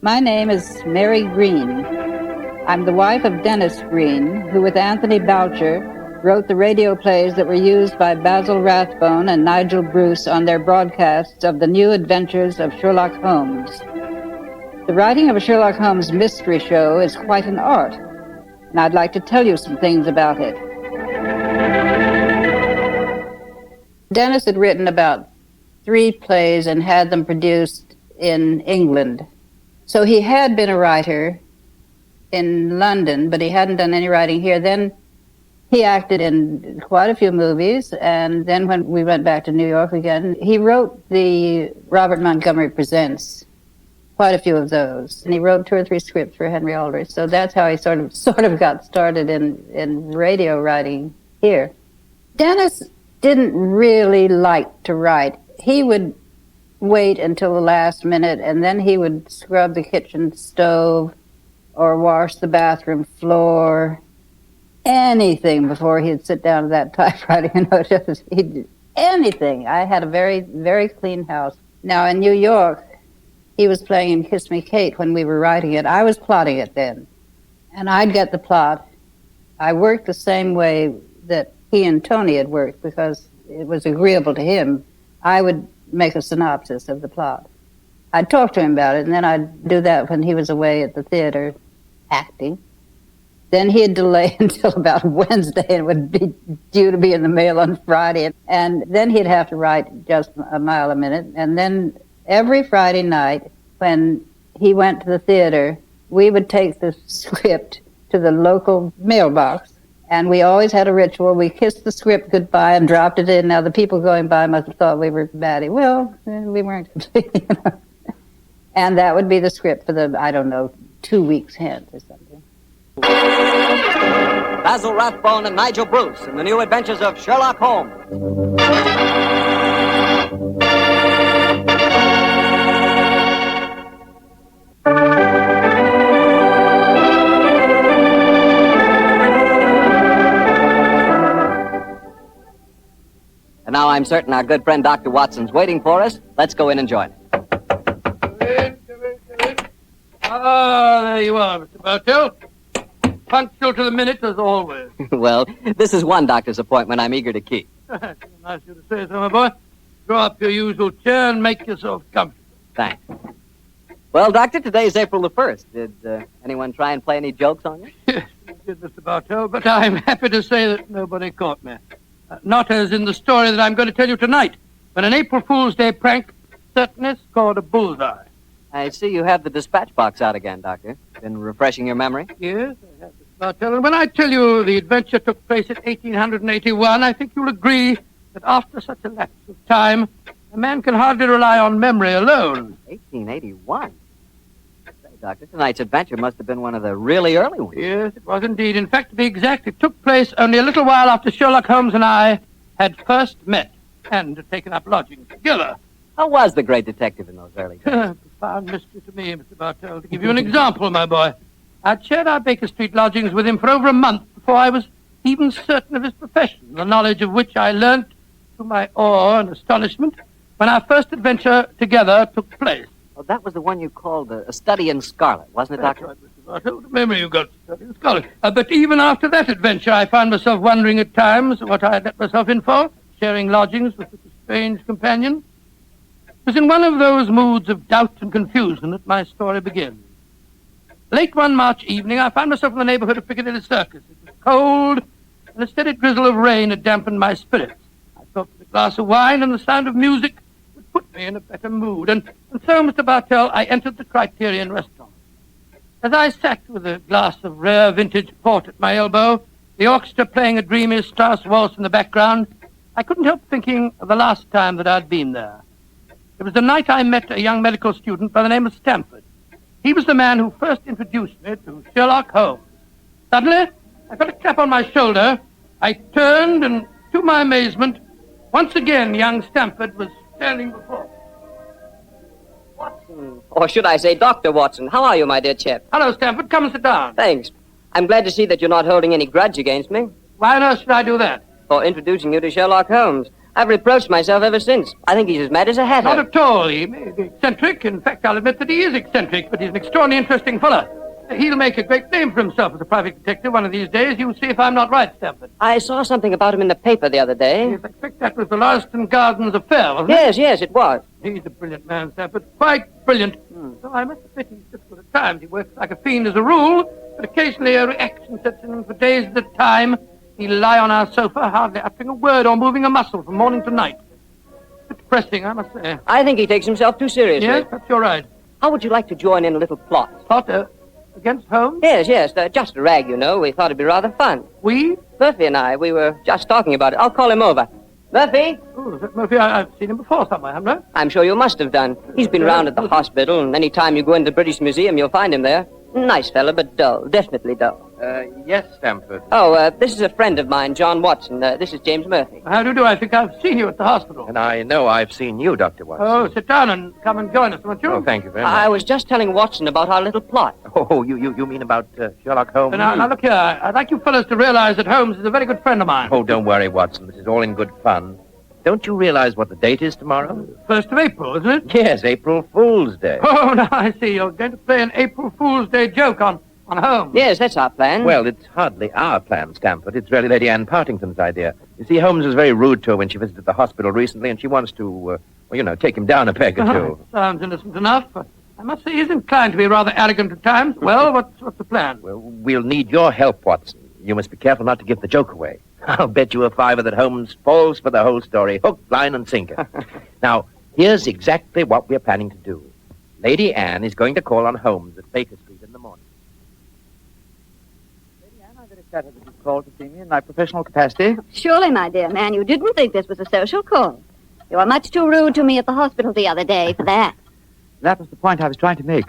My name is Mary Green. I'm the wife of Dennis Green, who with Anthony Boucher wrote the radio plays that were used by Basil Rathbone and Nigel Bruce on their broadcasts of the new Adventures of Sherlock Holmes. The writing of a Sherlock Holmes mystery show is quite an art, and I'd like to tell you some things about it. Dennis had written about 3 plays and had them produced in England. So he had been a writer in London, but he hadn't done any writing here. Then he acted in quite a few movies, and then when we went back to New York again, he wrote the Robert Montgomery Presents, quite a few of those. And he wrote 2 or 3 scripts for Henry Aldrich. So that's how he sort of got started in radio writing here. Dennis didn't really like to write. He would wait until the last minute, and then he would scrub the kitchen stove or wash the bathroom floor, anything before he'd sit down to that typewriter. He'd anything. I had a very, very clean house. Now, in New York, he was playing in Kiss Me, Kate when we were writing it. I was plotting it then, and I'd get the plot. I worked the same way that he and Tony had worked because it was agreeable to him. I would make a synopsis of the plot. I'd talk to him about it, and then I'd do that when he was away at the theater acting. Then he'd delay until about Wednesday, and it would be due to be in the mail on Friday. And then he'd have to write just a mile a minute. And then every Friday night, when he went to the theater, we would take the script to the local mailbox. And we always had a ritual. We kissed the script goodbye and dropped it in. Now, the people going by must have thought we were batty. Well, we weren't completely, And that would be the script for the, 2 weeks hence or something. Basil Rathbone and Nigel Bruce in the new Adventures of Sherlock Holmes. And now I'm certain our good friend Dr. Watson's waiting for us. Let's go in and join him. There you are, Mr. Bartell. Punctual to the minute, as always. Well, this is one doctor's appointment I'm eager to keep. Nice of you to say so, my boy. Draw up your usual chair and make yourself comfortable. Thanks. Well, Doctor, today's April the 1st. Did anyone try and play any jokes on you? Yes, we did, Mr. Bartell, but I'm happy to say that nobody caught me. Not as in the story that I'm going to tell you tonight, when an April Fool's Day prank certainly scored a bullseye. I see you have the dispatch box out again, Doctor. Been refreshing your memory? Yes, I have, Mr. Bartell. And when I tell you the adventure took place in 1881, I think you'll agree that after such a lapse of time, a man can hardly rely on memory alone. 1881? Say, Doctor, tonight's adventure must have been one of the really early ones. Yes, it was indeed. In fact, to be exact, it took place only a little while after Sherlock Holmes and I had first met and had taken up lodgings together. How was the great detective in those early days? Profound mystery to me, Mr. Bartell. To give you an example, my boy, I'd shared our Baker Street lodgings with him for over a month before I was even certain of his profession, the knowledge of which I learnt to my awe and astonishment when our first adventure together took place. Well, that was the one you called a study in scarlet, wasn't it, Doctor? That's right, Mr. Bartell. The memory you got, study in scarlet. But even after that adventure, I found myself wondering at times what I had let myself in for, sharing lodgings with such a strange companion. It was in one of those moods of doubt and confusion that my story begins. Late one March evening, I found myself in the neighborhood of Piccadilly Circus. It was cold, and a steady drizzle of rain had dampened my spirits. I thought that a glass of wine and the sound of music would put me in a better mood. And so, Mr. Bartell, I entered the Criterion restaurant. As I sat with a glass of rare vintage port at my elbow, the orchestra playing a dreamy Strauss waltz in the background, I couldn't help thinking of the last time that I'd been there. It was the night I met a young medical student by the name of Stamford. He was the man who first introduced me to Sherlock Holmes. Suddenly, I felt a clap on my shoulder. I turned, and to my amazement, once again young Stamford was standing before me. Watson, or should I say Dr. Watson, how are you, my dear chap? Hello, Stamford. Come and sit down. Thanks. I'm glad to see that you're not holding any grudge against me. Why on earth should I do that? For introducing you to Sherlock Holmes. I've reproached myself ever since. I think he's as mad as a hatter. Not at all. He may be eccentric. In fact, I'll admit that he is eccentric, but he's an extraordinarily interesting fellow. He'll make a great name for himself as a private detective one of these days. You'll see if I'm not right, Stanford. I saw something about him in the paper the other day. Yes, I expect that was the Larston Gardens affair, wasn't it? Yes, it was. He's a brilliant man, Stanford. Quite brilliant. So I must admit he's difficult at times. He works like a fiend as a rule, but occasionally a reaction sets in for days at a time. He'll lie on our sofa, hardly uttering a word or moving a muscle from morning to night. It's depressing, I must say. I think he takes himself too seriously. Yes, perhaps you're right. How would you like to join in a little plot? Plot against Holmes? Yes, just a rag, you know. We thought it'd be rather fun. We? Murphy and I, we were just talking about it. I'll call him over. Murphy? Oh, is that Murphy? I've seen him before somewhere, haven't I? I'm sure you must have done. He's been round at the hospital, and any time you go into the British Museum, you'll find him there. Nice fella, but dull. Definitely dull. Yes, Stamford. Oh, this is a friend of mine, John Watson. This is James Murphy. How do you do? I think I've seen you at the hospital. And I know I've seen you, Dr. Watson. Oh, sit down and come and join us, won't you? Oh, thank you very much. I was just telling Watson about our little plot. Oh, you mean about Sherlock Holmes? Now, look here. I'd like you fellows to realize that Holmes is a very good friend of mine. Oh, don't worry, Watson. This is all in good fun. Don't you realize what the date is tomorrow? 1st of April, isn't it? Yes, April Fool's Day. Oh, now I see. You're going to play an April Fool's Day joke on Holmes. Yes, that's our plan. Well, it's hardly our plan, Stamford. It's really Lady Anne Partington's idea. You see, Holmes was very rude to her when she visited the hospital recently, and she wants to, take him down a peg or two. Sounds innocent enough. I must say he's inclined to be rather arrogant at times. Well, what's the plan? Well, we'll need your help, Watson. You must be careful not to give the joke away. I'll bet you a $5 that Holmes falls for the whole story, hook, line, and sinker. Now, here's exactly what we're planning to do. Lady Anne is going to call on Holmes at Baker Street in the morning. Lady Anne, I'm very flattered that you called to see me in my professional capacity. Surely, my dear man, you didn't think this was a social call. You were much too rude to me at the hospital the other day for that. That was the point I was trying to make.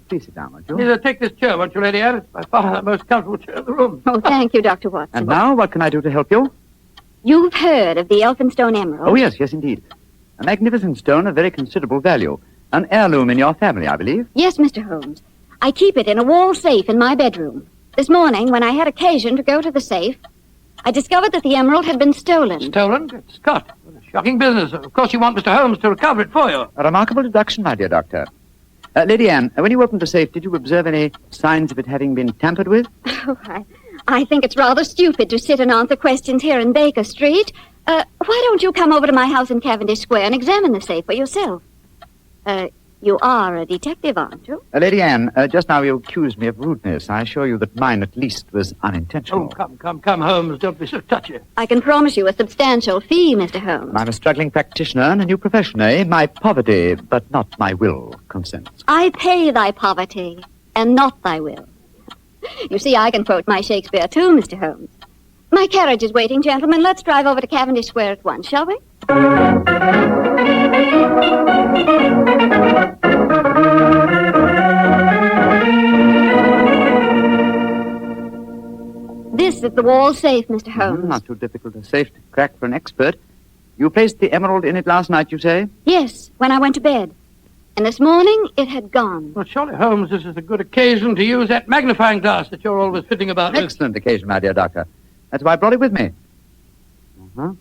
Please sit down, won't you? Take this chair, won't you, Lady Anne? It's by far the most comfortable chair in the room. Oh, thank you, Dr. Watson. And now, what can I do to help you? You've heard of the Elphinstone Emerald? Oh, yes, indeed. A magnificent stone of very considerable value. An heirloom in your family, I believe. Yes, Mr. Holmes. I keep it in a wall safe in my bedroom. This morning, when I had occasion to go to the safe, I discovered that the emerald had been stolen. Stolen? Good Scott. What a shocking business. Of course you want Mr. Holmes to recover it for you. A remarkable deduction, my dear doctor. Lady Anne, when you opened the safe, did you observe any signs of it having been tampered with? Oh, I think it's rather stupid to sit and answer questions here in Baker Street. Why don't you come over to my house in Cavendish Square and examine the safe for yourself? You are a detective, aren't you? Lady Anne, just now you accused me of rudeness. I assure you that mine, at least, was unintentional. Oh, come, Holmes. Don't be so touchy. I can promise you a substantial fee, Mr. Holmes. I'm a struggling practitioner in a new profession, eh? My poverty, but not my will, consents. I pay thy poverty, and not thy will. You see, I can quote my Shakespeare, too, Mr. Holmes. My carriage is waiting, gentlemen. Let's drive over to Cavendish Square at once, shall we? This is the wall safe, Mr. Holmes. Not too difficult a safe to crack for an expert. You placed the emerald in it last night, you say? Yes, when I went to bed. And this morning, it had gone. Well, surely, Holmes, this is a good occasion to use that magnifying glass that you're always fiddling about with. Excellent occasion, my dear doctor. That's why I brought it with me. Uh-huh.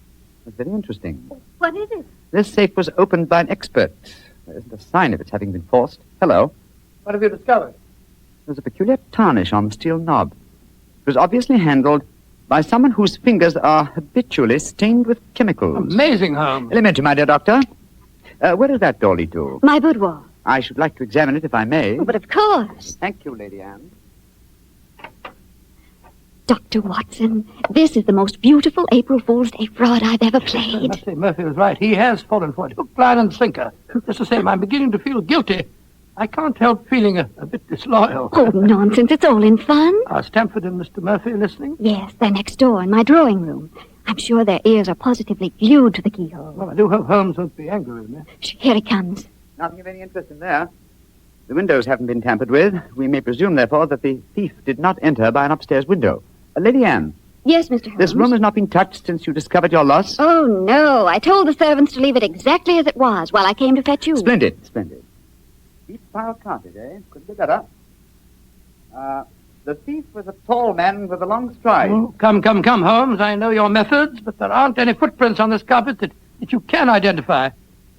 That's very interesting. What is it? This safe was opened by an expert. There isn't a sign of its having been forced. Hello. What have you discovered? There's a peculiar tarnish on the steel knob. It was obviously handled by someone whose fingers are habitually stained with chemicals. Amazing, Holmes. Elementary, my dear doctor. Where does that door lead to? My boudoir. I should like to examine it, if I may. Oh, but of course. Thank you, Lady Anne. Dr. Watson, this is the most beautiful April Fool's Day fraud I've ever played. I must say, Murphy was right. He has fallen for it. Hook, line, and sinker. Just the same, I'm beginning to feel guilty. I can't help feeling a bit disloyal. Oh, nonsense. It's all in fun. Are Stamford and Mr. Murphy listening? Yes, they're next door in my drawing room. I'm sure their ears are positively glued to the keyhole. Well, I do hope Holmes won't be angry with me. Here he comes. Nothing of any interest in there. The windows haven't been tampered with. We may presume, therefore, that the thief did not enter by an upstairs window. Lady Anne. Yes, Mr. Holmes. This room has not been touched since you discovered your loss? Oh, no. I told the servants to leave it exactly as it was while I came to fetch you. Splendid. Deep file cartage, eh? Could be better. The thief was a tall man with a long stride. Oh, come, Holmes. I know your methods, but there aren't any footprints on this carpet that that you can identify,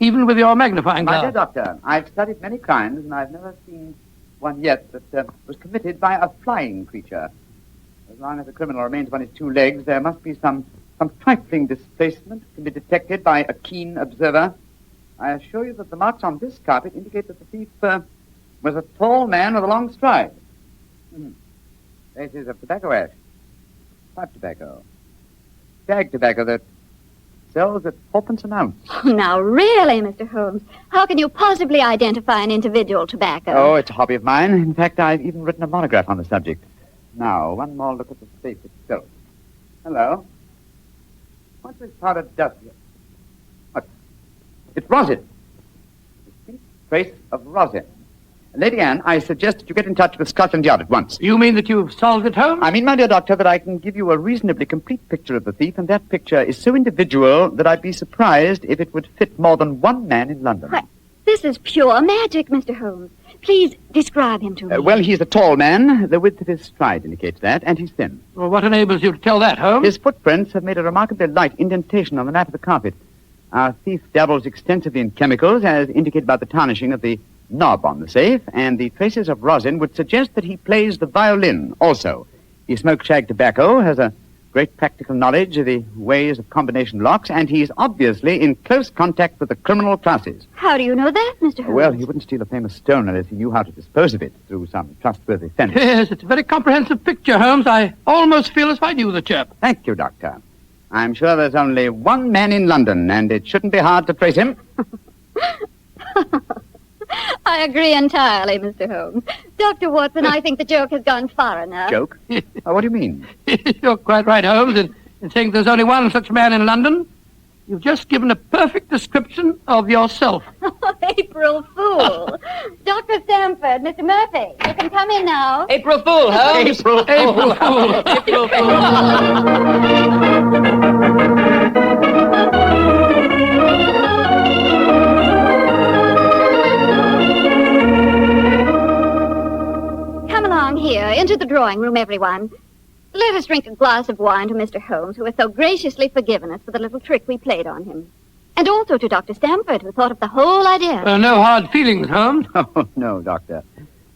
even with your magnifying My glass. dear doctor, I've studied many crimes, and I've never seen one yet that was committed by a flying creature. As long as a criminal remains on his two legs, there must be some trifling displacement can be detected by a keen observer. I assure you that the marks on this carpet indicate that the thief was a tall man with a long stride. Traces of tobacco ash, pipe tobacco, bag tobacco that sells at 4p an ounce. Oh, now, really, Mr. Holmes, how can you possibly identify an individual tobacco? Oh, it's a hobby of mine. In fact, I've even written a monograph on the subject. Now, one more look at the safe itself. Hello. What's this powdered dust here? What? It's rosin. A distinct trace of rosin. Lady Anne, I suggest that you get in touch with Scotland Yard at once. You mean that you've solved it, Holmes? I mean, my dear doctor, that I can give you a reasonably complete picture of the thief, and that picture is so individual that I'd be surprised if it would fit more than one man in London. Why, this is pure magic, Mr. Holmes. Please describe him to me. Well, he's a tall man. The width of his stride indicates that, and he's thin. Well, what enables you to tell that, Holmes? His footprints have made a remarkably light indentation on the mat of the carpet. Our thief dabbles extensively in chemicals, as indicated by the tarnishing of the knob on the safe, and the traces of rosin would suggest that he plays the violin also. He smokes shag tobacco, has a great practical knowledge of the ways of combination locks, and he's obviously in close contact with the criminal classes. How do you know that, Mr. Holmes? Well, he wouldn't steal a famous stone unless he knew how to dispose of it through some trustworthy fence. Yes, it's a very comprehensive picture, Holmes. I almost feel as if I knew the chap. Thank you, Doctor. I'm sure there's only one man in London, and it shouldn't be hard to trace him. I agree entirely, Mr. Holmes. Dr. Watson, I think the joke has gone far enough. Joke? What do you mean? You're quite right, Holmes, in saying there's only one such man in London. You've just given a perfect description of yourself. April Fool. Dr. Stamford, Mr. Murphy, you can come in now. April Fool, Holmes. April Fool. April Fool. Come along here, into the drawing room, everyone. Let us drink a glass of wine to Mr. Holmes, who has so graciously forgiven us for the little trick we played on him. And also to Dr. Stamford, who thought of the whole idea. No hard feelings, Holmes. Oh, no, Doctor.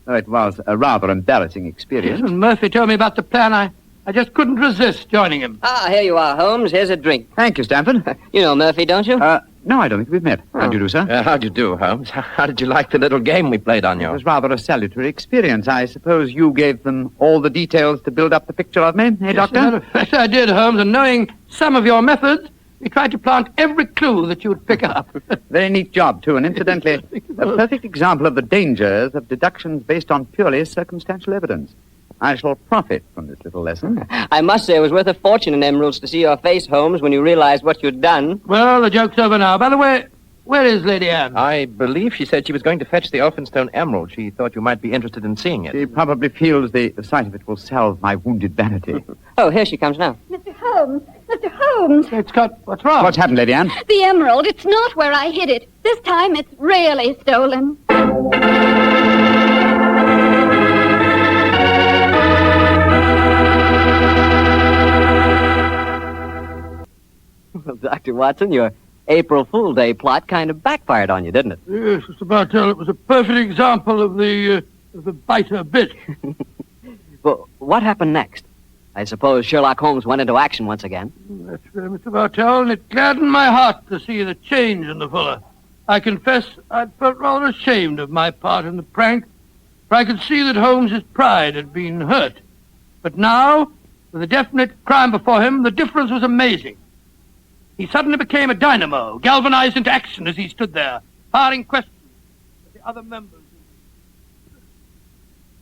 Oh, it was a rather embarrassing experience. When Murphy told me about the plan, I just couldn't resist joining him. Ah, here you are, Holmes. Here's a drink. Thank you, Stamford. You know Murphy, don't you? No, I don't think we've met. How do you do, sir? How do you do, Holmes? How did you like the little game we played on It you? was rather a salutary experience. I suppose you gave them all the details to build up the picture of me, eh, Doctor? Yes, I did, Holmes, and knowing some of your methods, we tried to plant every clue that you would pick up. Very neat job, too, and incidentally, a perfect example of the dangers of deductions based on purely circumstantial evidence. I shall profit from this little lesson. I must say it was worth a fortune in emeralds to see your face, Holmes, when you realized what you'd done. Well, the joke's over now. By the way, where is Lady Anne? I believe she said she was going to fetch the Elphinstone emerald. She thought you might be interested in seeing it. She probably feels the sight of it will salve my wounded vanity. Oh, here she comes now. Mr. Holmes! Mr. Holmes! What's wrong? What's happened, Lady Anne? The emerald, it's not where I hid it. This time it's really stolen. Well, Dr. Watson, your April Fool Day plot kind of backfired on you, didn't it? Yes, Mr. Bartell, it was a perfect example of the biter bit. Well, what happened next? I suppose Sherlock Holmes went into action once again. That's fair, Mr. Bartell, and it gladdened my heart to see the change in the fella. I confess I'd felt rather ashamed of my part in the prank, for I could see that Holmes's pride had been hurt. But now, with a definite crime before him, the difference was amazing. He suddenly became a dynamo, galvanized into action as he stood there, firing questions at the other members.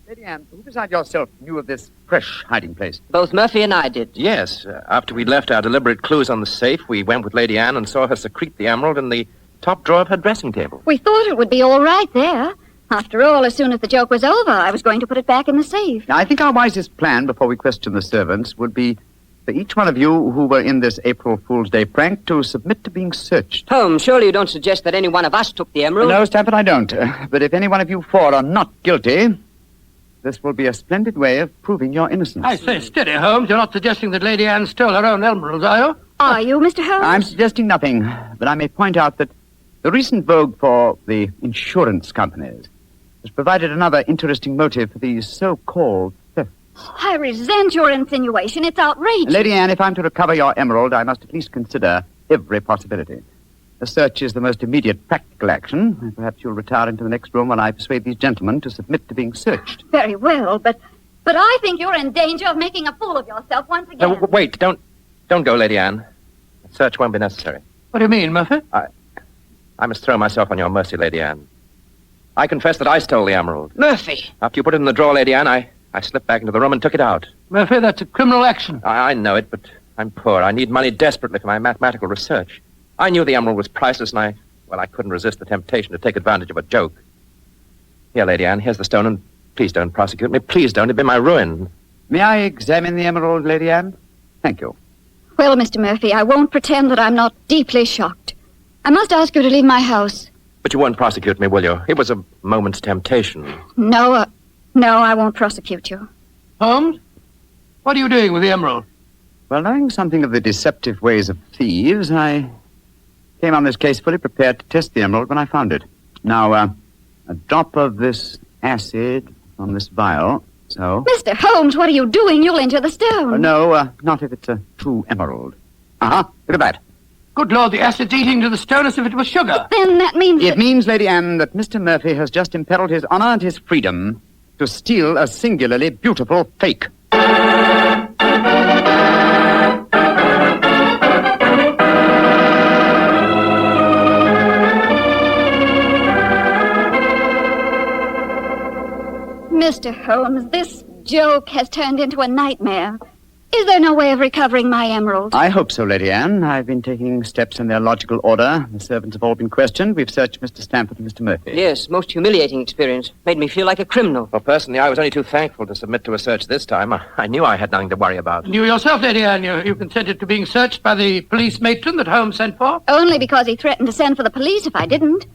Lady Anne, who beside yourself knew of this fresh hiding place? Both Murphy and I did. Yes, after we'd left our deliberate clues on the safe, we went with Lady Anne and saw her secrete the emerald in the top drawer of her dressing table. We thought it would be all right there. After all, as soon as the joke was over, I was going to put it back in the safe. I think our wisest plan before we question the servants would be for each one of you who were in this April Fool's Day prank to submit to being searched. Holmes, surely you don't suggest that any one of us took the emerald? No, Stamford, I don't. But if any one of you four are not guilty, this will be a splendid way of proving your innocence. I say, steady, Holmes. You're not suggesting that Lady Anne stole her own emeralds, are you? Are you, Mr. Holmes? I'm suggesting nothing, but I may point out that the recent vogue for the insurance companies has provided another interesting motive for these so-called thefts. I resent your insinuation. It's outrageous. Lady Anne, if I'm to recover your emerald, I must at least consider every possibility. A search is the most immediate practical action. And perhaps you'll retire into the next room while I persuade these gentlemen to submit to being searched. Very well, but I think you're in danger of making a fool of yourself once again. No, wait, don't go, Lady Anne. A search won't be necessary. What do you mean, Murphy? I must throw myself on your mercy, Lady Anne. I confess that I stole the emerald. Murphy! After you put it in the drawer, Lady Anne, I slipped back into the room and took it out. Murphy, that's a criminal action. I know it, but I'm poor. I need money desperately for my mathematical research. I knew the emerald was priceless, and I couldn't resist the temptation to take advantage of a joke. Here, Lady Anne, here's the stone, and please don't prosecute me. Please don't. It'd be my ruin. May I examine the emerald, Lady Anne? Thank you. Well, Mr. Murphy, I won't pretend that I'm not deeply shocked. I must ask you to leave my house. But you won't prosecute me, will you? It was a moment's temptation. No, I won't prosecute you. Holmes, what are you doing with the emerald? Well, knowing something of the deceptive ways of thieves, I came on this case fully prepared to test the emerald when I found it. Now, a drop of this acid on this vial, so... Mr. Holmes, what are you doing? You'll injure the stone. No, not if it's a true emerald. Uh-huh, look at that. Good Lord, the acid's eating to the stone as if it was sugar. Then that means It means, Lady Anne, that Mr. Murphy has just imperiled his honor and his freedom to steal a singularly beautiful fake. Mr. Holmes, this joke has turned into a nightmare. Is there no way of recovering my emerald? I hope so, Lady Anne. I've been taking steps in their logical order. The servants have all been questioned. We've searched Mr. Stamford and Mr. Murphy. Yes, most humiliating experience. Made me feel like a criminal. Well, personally, I was only too thankful to submit to a search this time. I knew I had nothing to worry about. And you yourself, Lady Anne, you consented to being searched by the police matron that Holmes sent for? Only because he threatened to send for the police if I didn't.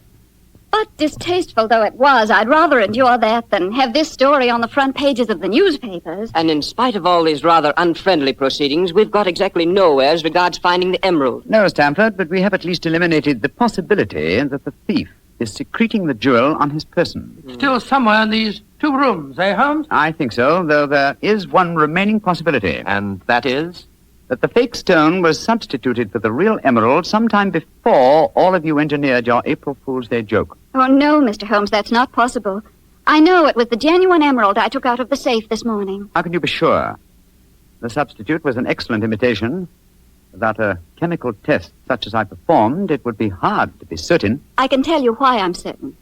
But distasteful though it was, I'd rather endure that than have this story on the front pages of the newspapers. And in spite of all these rather unfriendly proceedings, we've got exactly nowhere as regards finding the emerald. No, Stamford, but we have at least eliminated the possibility that the thief is secreting the jewel on his person. Still somewhere in these two rooms, eh, Holmes? I think so, though there is one remaining possibility. And that is? That the fake stone was substituted for the real emerald sometime before all of you engineered your April Fool's Day joke. Oh, no, Mr. Holmes, that's not possible. I know it was the genuine emerald I took out of the safe this morning. How can you be sure? The substitute was an excellent imitation. Without a chemical test such as I performed, it would be hard to be certain. I can tell you why I'm certain.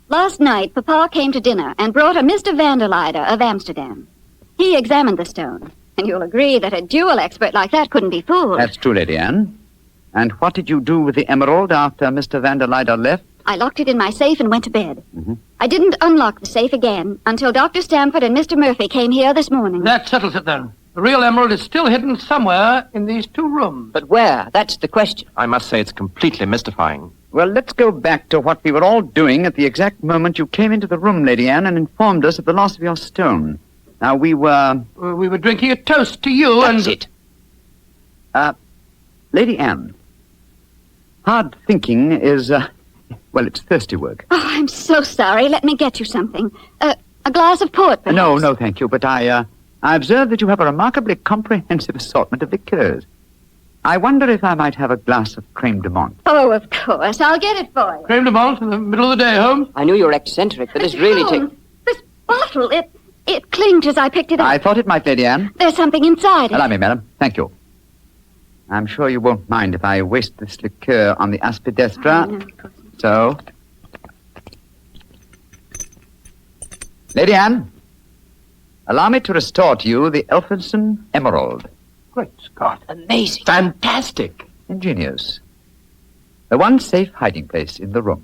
Last night, Papa came to dinner and brought a Mr. Vanderleider of Amsterdam. He examined the stone. And you'll agree that a jewel expert like that couldn't be fooled. That's true, Lady Anne. And what did you do with the emerald after Mr. Vanderleider left? I locked it in my safe and went to bed. Mm-hmm. I didn't unlock the safe again until Dr. Stamford and Mr. Murphy came here this morning. That settles it then. The real emerald is still hidden somewhere in these two rooms. But where? That's the question. I must say it's completely mystifying. Well, let's go back to what we were all doing at the exact moment you came into the room, Lady Anne, and informed us of the loss of your stone. Now, we were drinking a toast to you That's and... it. Lady Anne, hard thinking is, well, it's thirsty work. Oh, I'm so sorry. Let me get you something. A glass of port, perhaps. No, thank you, but I observe that you have a remarkably comprehensive assortment of liqueurs. I wonder if I might have a glass of creme de menthe. Oh, of course. I'll get it for you. Creme de menthe in the middle of the day, Holmes. I knew you were eccentric, but this really Holmes, this bottle, it clinked as I picked it up. I thought it might, Lady Anne. There's something inside it. Allow me, madam. Thank you. I'm sure you won't mind if I waste this liqueur on the aspidestra. Oh, no, of course not. So... Lady Anne, allow me to restore to you the Elphinstone Emerald. Great Scott. Amazing. Fantastic. Ingenious. The one safe hiding place in the room.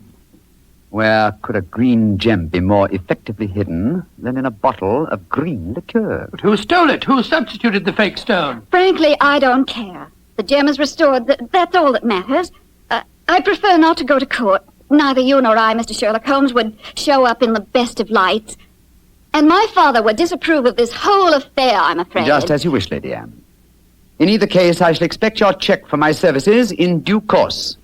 Where could a green gem be more effectively hidden than in a bottle of green liqueur? But who stole it? Who substituted the fake stone? Frankly, I don't care. The gem is restored. That's all that matters. I prefer not to go to court. Neither you nor I, Mr. Sherlock Holmes, would show up in the best of lights. And my father would disapprove of this whole affair, I'm afraid. Just as you wish, Lady Anne. In either case, I shall expect your check for my services in due course.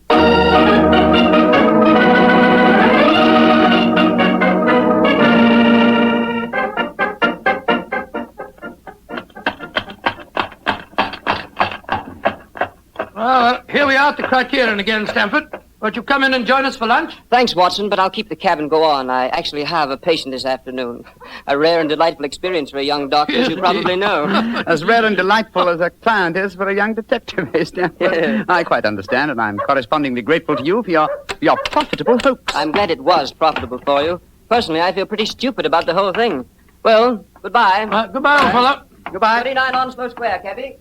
Well, here we are at the Criterion again, Stamford. Won't you come in and join us for lunch? Thanks, Watson, but I'll keep the cab and go on. I actually have a patient this afternoon. A rare and delightful experience for a young doctor, as you probably know. As rare and delightful as a client is for a young detective, eh, Stanford? Yeah. I quite understand, and I'm correspondingly grateful to you for your profitable hoax. I'm glad it was profitable for you. Personally, I feel pretty stupid about the whole thing. Well, goodbye. Goodbye, old fellow. Goodbye. 39 Onslow Square, cabby.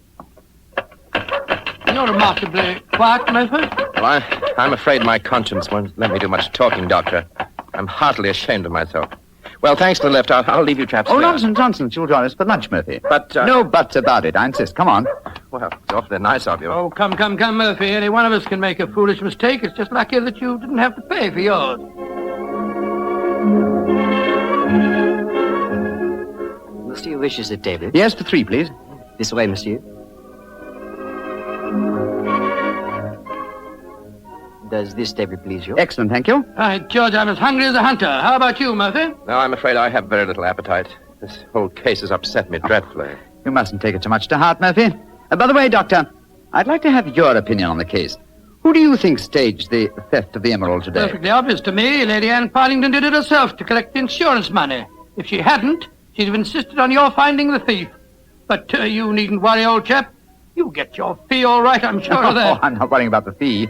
You're remarkably quiet, Murphy. Well, I'm afraid my conscience won't let me do much talking, Doctor. I'm heartily ashamed of myself. Well, thanks for the lift. I'll leave you chaps Oh, there. nonsense. You'll join us for lunch, Murphy. But, No buts about it, I insist. Come on. Well, it's awfully nice of you. Oh, come, Murphy. Any one of us can make a foolish mistake. It's just lucky that you didn't have to pay for yours. Monsieur wishes a table. Yes, for 3, please. This way, monsieur. Does this table please you? Excellent, thank you. Right, George, I'm as hungry as a hunter. How about you, Murphy? No, I'm afraid I have very little appetite. This whole case has upset me dreadfully. You mustn't take it too much to heart, Murphy. By the way, Doctor, I'd like to have your opinion on the case. Who do you think staged the theft of the emerald today? Perfectly obvious to me. Lady Anne Partington did it herself to collect the insurance money. If she hadn't, she'd have insisted on your finding the thief. But you needn't worry, old chap. You'll get your fee all right, I'm sure of that. Oh, I'm not worrying about the fee.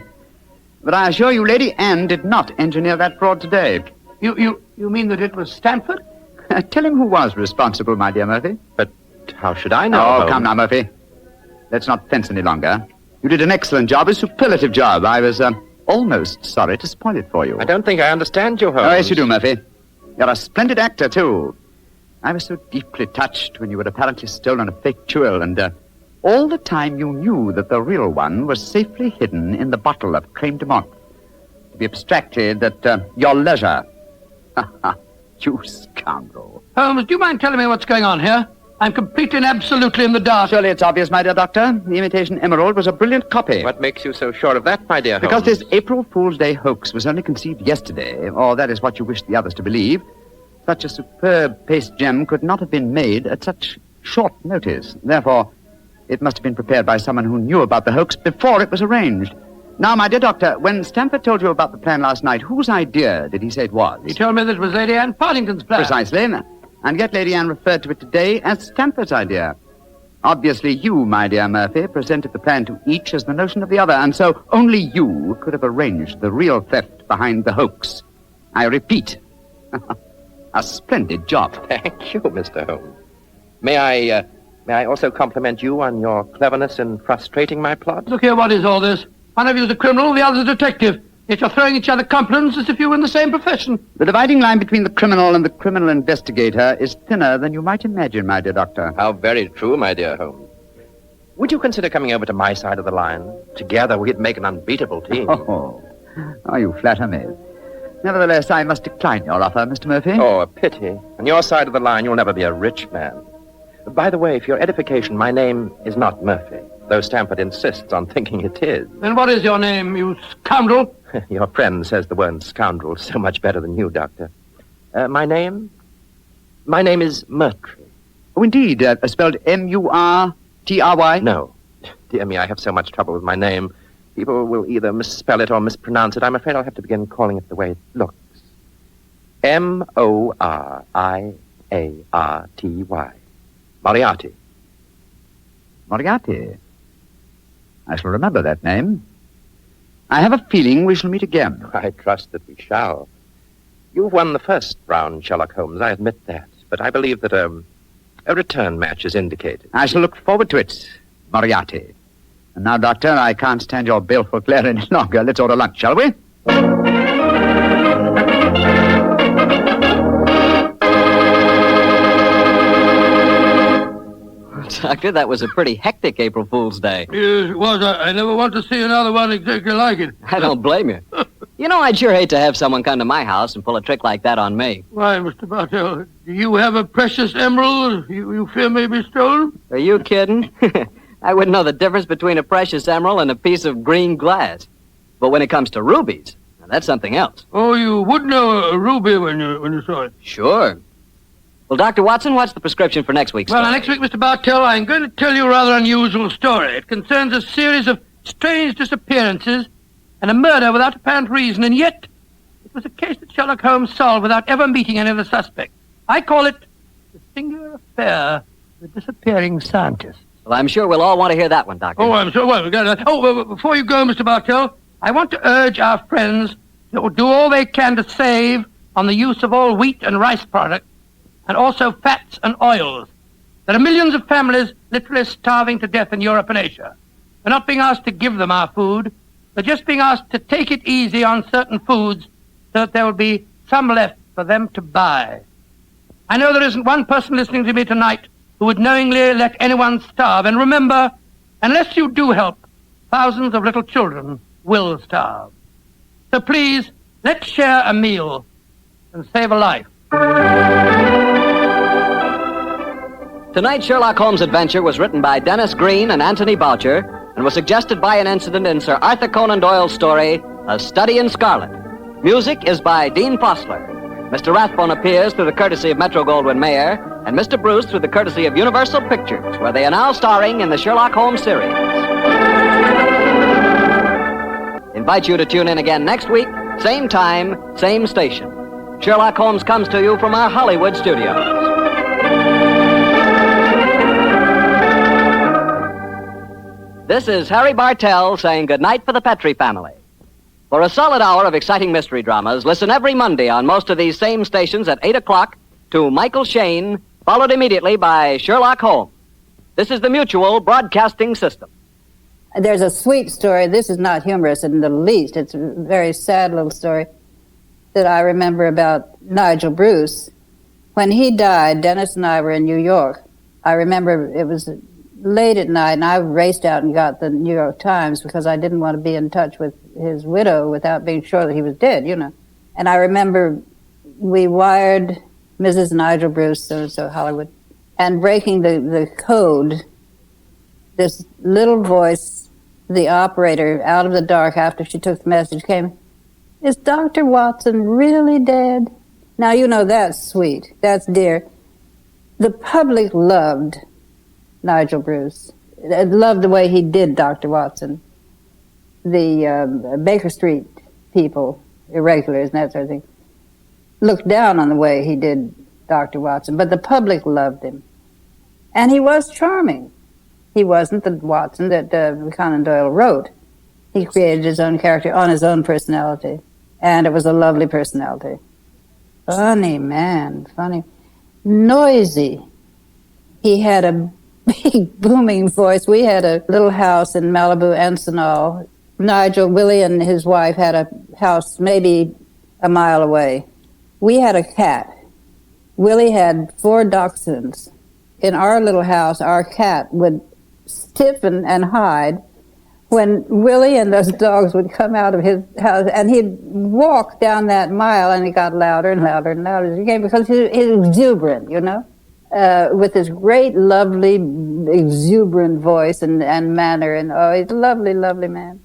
But I assure you, Lady Anne did not engineer that fraud today. You mean that it was Stanford? Tell him who was responsible, my dear Murphy. But how should I know? Oh, Holmes? come now, Murphy. Let's not fence any longer. You did an excellent job, a superlative job. I was almost sorry to spoil it for you. I don't think I understand you, Holmes. Oh, yes, you do, Murphy. You're a splendid actor, too. I was so deeply touched when you had apparently stolen a fake jewel, and all the time you knew that the real one was safely hidden in the bottle of creme de menthe, to be abstracted at your leisure. You scoundrel. Holmes, do you mind telling me what's going on here? I'm completely and absolutely in the dark. Surely it's obvious, my dear doctor. The imitation emerald was a brilliant copy. What makes you so sure of that, my dear Because Holmes? this April Fool's Day hoax was only conceived yesterday, or that is what you wish the others to believe. Such a superb paste gem could not have been made at such short notice. Therefore, it must have been prepared by someone who knew about the hoax before it was arranged. Now, my dear doctor, when Stamford told you about the plan last night, whose idea did he say it was? He told me that it was Lady Anne Partington's plan. Precisely. And yet Lady Anne referred to it today as Stamford's idea. Obviously, you, my dear Murphy, presented the plan to each as the notion of the other, and so only you could have arranged the real theft behind the hoax. I repeat, a splendid job. Thank you, Mr. Holmes. May I also compliment you on your cleverness in frustrating my plot? Look here, what is all this? One of you's a criminal, the other's a detective. Yet you're throwing each other compliments as if you were in the same profession. The dividing line between the criminal and the criminal investigator is thinner than you might imagine, my dear doctor. How very true, my dear Holmes. Would you consider coming over to my side of the line? Together we'd make an unbeatable team. Oh, you flatter me. Nevertheless, I must decline your offer, Mr. Murphy. Oh, a pity. On your side of the line, you'll never be a rich man. By the way, for your edification, my name is not Murphy, though Stamford insists on thinking it is. Then what is your name, you scoundrel? Your friend says the word scoundrel so much better than you, Doctor. My name? My name is Murtry. Oh, indeed. Spelled M-U-R-T-R-Y? No. Dear me, I have so much trouble with my name. People will either misspell it or mispronounce it. I'm afraid I'll have to begin calling it the way it looks. M-O-R-I-A-R-T-Y. Moriarty. Moriarty. I shall remember that name. I have a feeling we shall meet again. I trust that we shall. You've won the first round, Sherlock Holmes, I admit that. But I believe that a return match is indicated. I shall look forward to it, Moriarty. And now, Doctor, I can't stand your baleful glare any longer. Let's order lunch, shall we? Doctor, that was a pretty hectic April Fool's Day. Yes, it was. I never want to see another one exactly like it. I don't blame you. You know, I'd sure hate to have someone come to my house and pull a trick like that on me. Why, Mr. Bartell, do you have a precious emerald you fear may be stolen? Are you kidding? I wouldn't know the difference between a precious emerald and a piece of green glass. But when it comes to rubies, now that's something else. Oh, you would know a ruby when you saw it. Sure. Well, Dr. Watson, what's the prescription for next week's Well, story? next week, Mr. Bartell, I'm going to tell you a rather unusual story. It concerns a series of strange disappearances and a murder without apparent reason, and yet it was a case that Sherlock Holmes solved without ever meeting any of the suspects. I call it the singular affair of the disappearing scientist. Well, I'm sure we'll all want to hear that one, Doctor. Oh, I'm sure. Well, we got that. Oh, well, before you go, Mr. Bartell, I want to urge our friends to do all they can to save on the use of all wheat and rice products, and also fats and oils. There are millions of families literally starving to death in Europe and Asia. We're not being asked to give them our food. We're just being asked to take it easy on certain foods so that there will be some left for them to buy. I know there isn't one person listening to me tonight who would knowingly let anyone starve. And remember, unless you do help, thousands of little children will starve. So please, let's share a meal and save a life. Tonight's Sherlock Holmes adventure was written by Dennis Green and Anthony Boucher and was suggested by an incident in Sir Arthur Conan Doyle's story, A Study in Scarlet. Music is by Dean Fossler. Mr. Rathbone appears through the courtesy of Metro-Goldwyn-Mayer, and Mr. Bruce through the courtesy of Universal Pictures, where they are now starring in the Sherlock Holmes series. Invite you to tune in again next week, same time, same station. Sherlock Holmes comes to you from our Hollywood studios. This is Harry Bartell saying goodnight for the Petrie family. For a solid hour of exciting mystery dramas, listen every Monday on most of these same stations at 8 o'clock to Michael Shayne, followed immediately by Sherlock Holmes. This is the Mutual Broadcasting System. There's a sweet story. This is not humorous in the least. It's a very sad little story that I remember about Nigel Bruce. When he died, Dennis and I were in New York. I remember it was late at night, and I raced out and got the New York Times because I didn't want to be in touch with his widow without being sure that he was dead, you know. And I remember we wired Mrs. Nigel Bruce, so Hollywood, and breaking the code, this little voice, the operator, out of the dark after she took the message came, "Is Dr. Watson really dead?" Now, you know, that's sweet. That's dear. The public loved Nigel Bruce. Loved the way he did Dr. Watson. The Baker Street people, irregulars and that sort of thing, looked down on the way he did Dr. Watson, but the public loved him. And he was charming. He wasn't the Watson that Conan Doyle wrote. He created his own character on his own personality, and it was a lovely personality. Funny man, funny. Noisy. He had a big booming voice. We had a little house in Malibu, Encinal. Nigel, Willie, and his wife had a house maybe a mile away. We had a cat. Willie had 4 dachshunds. In our little house, our cat would stiffen and hide when Willie and those dogs would come out of his house, and he'd walk down that mile, and it got louder and louder and louder as he came, because he's exuberant, you know, with his great, lovely, exuberant voice and manner, and oh, he's a lovely, lovely man.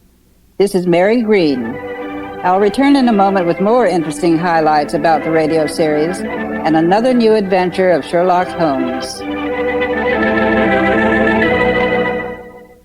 This is Mary Green. I'll return in a moment with more interesting highlights about the radio series and another new adventure of Sherlock Holmes.